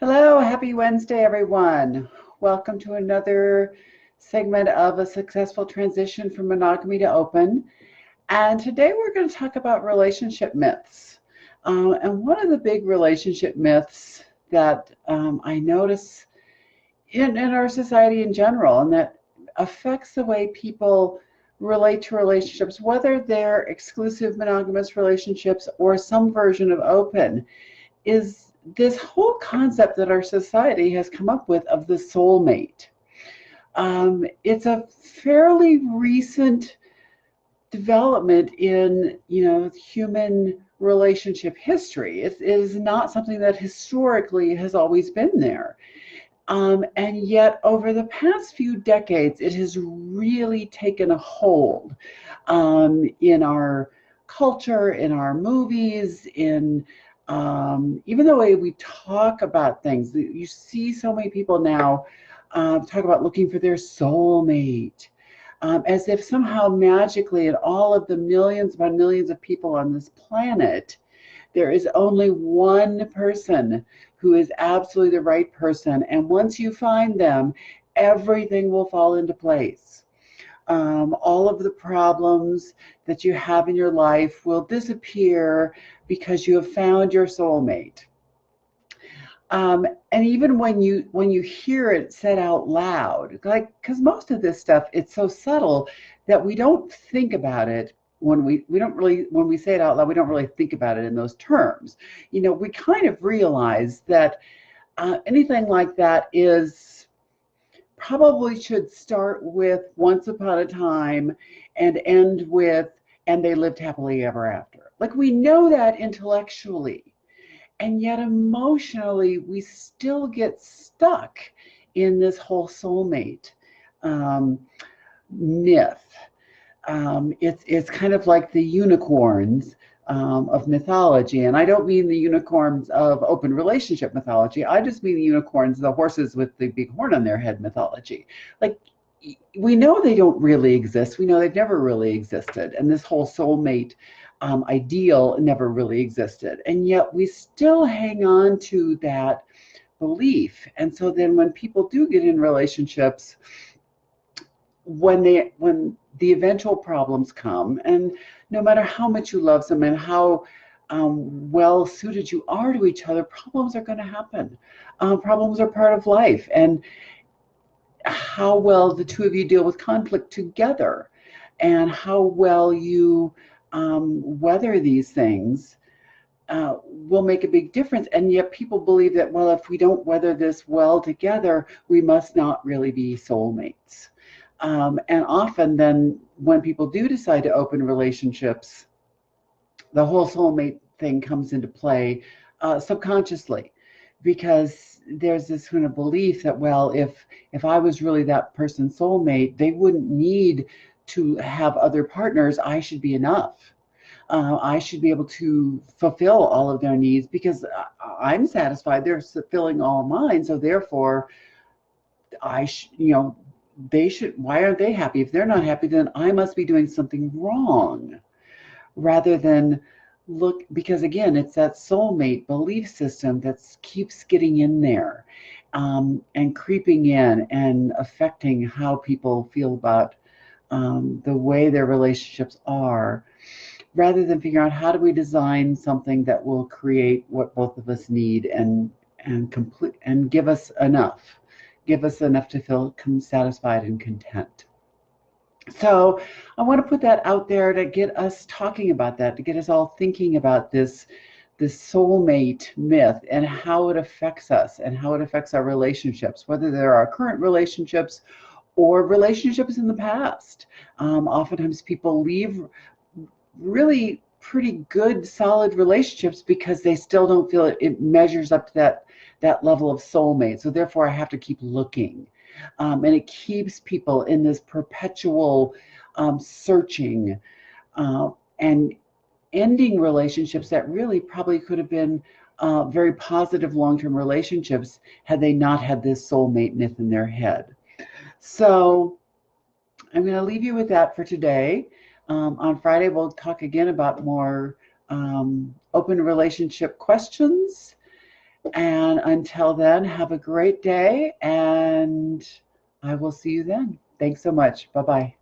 Hello, happy Wednesday, everyone. Welcome to another segment of a successful transition from monogamy to open. And today we're going to talk about relationship myths. And one of the big relationship myths that I notice in our society in general, and that affects the way people relate to relationships, whether they're exclusive monogamous relationships or some version of open, is this whole concept that our society has come up with of the soulmate. It's a fairly recent development in human relationship history. It is not something that historically has always been there. And yet, over the past few decades, it has really taken a hold in our culture, in our movies, in even the way we talk about things. You see so many people now talk about looking for their soulmate, as if somehow magically, in all of the millions upon millions of people on this planet, there is only one person who is absolutely the right person. And once you find them, everything will fall into place. All of the problems that you have in your life will disappear because you have found your soulmate. And even when you hear it said out loud, like, because most of this stuff, it's so subtle that we don't think about it. We don't really, when we say it out loud, we don't really think about it in those terms. We kind of realize that anything like that is probably should start with once upon a time and end with and they lived happily ever after. Like, we know that intellectually, and yet emotionally we still get stuck in this whole soulmate myth. It's kind of like the unicorns of mythology, and I don't mean the unicorns of open relationship mythology. I just mean the unicorns, the horses with the big horn on their head mythology. Like, we know they don't really exist. We know they've never really existed, and this whole soulmate ideal never really existed, and yet we still hang on to that belief. And so then when people do get in relationships, when the eventual problems come, and no matter how much you love them and how well suited you are to each other, problems are going to happen. Problems are part of life, and how well the two of you deal with conflict together and how well you weather these things will make a big difference. And yet people believe that, well, if we don't weather this well together, we must not really be soulmates. And often then when people do decide to open relationships, the whole soulmate thing comes into play subconsciously, because there's this kind of belief that, well, if I was really that person's soulmate, they wouldn't need to have other partners. I should be enough. I should be able to fulfill all of their needs because I'm satisfied. They're fulfilling all mine. So therefore, they should. Why aren't they happy? If they're not happy, then I must be doing something wrong. Rather than look, because again, it's that soulmate belief system that keeps getting in there and creeping in and affecting how people feel about the way their relationships are, rather than figure out how do we design something that will create what both of us need and complete and give us enough to feel satisfied and content. So I want to put that out there to get us talking about that, to get us all thinking about this soulmate myth and how it affects us and how it affects our relationships, whether they're our current relationships or relationships in the past. Oftentimes people leave really pretty good, solid relationships because they still don't feel it measures up to that level of soulmate. So therefore, I have to keep looking. And it keeps people in this perpetual searching and ending relationships that really probably could have been very positive long-term relationships had they not had this soulmate myth in their head. So I'm going to leave you with that for today. On Friday, we'll talk again about more open relationship questions. And until then, have a great day, and I will see you then. Thanks so much. Bye-bye.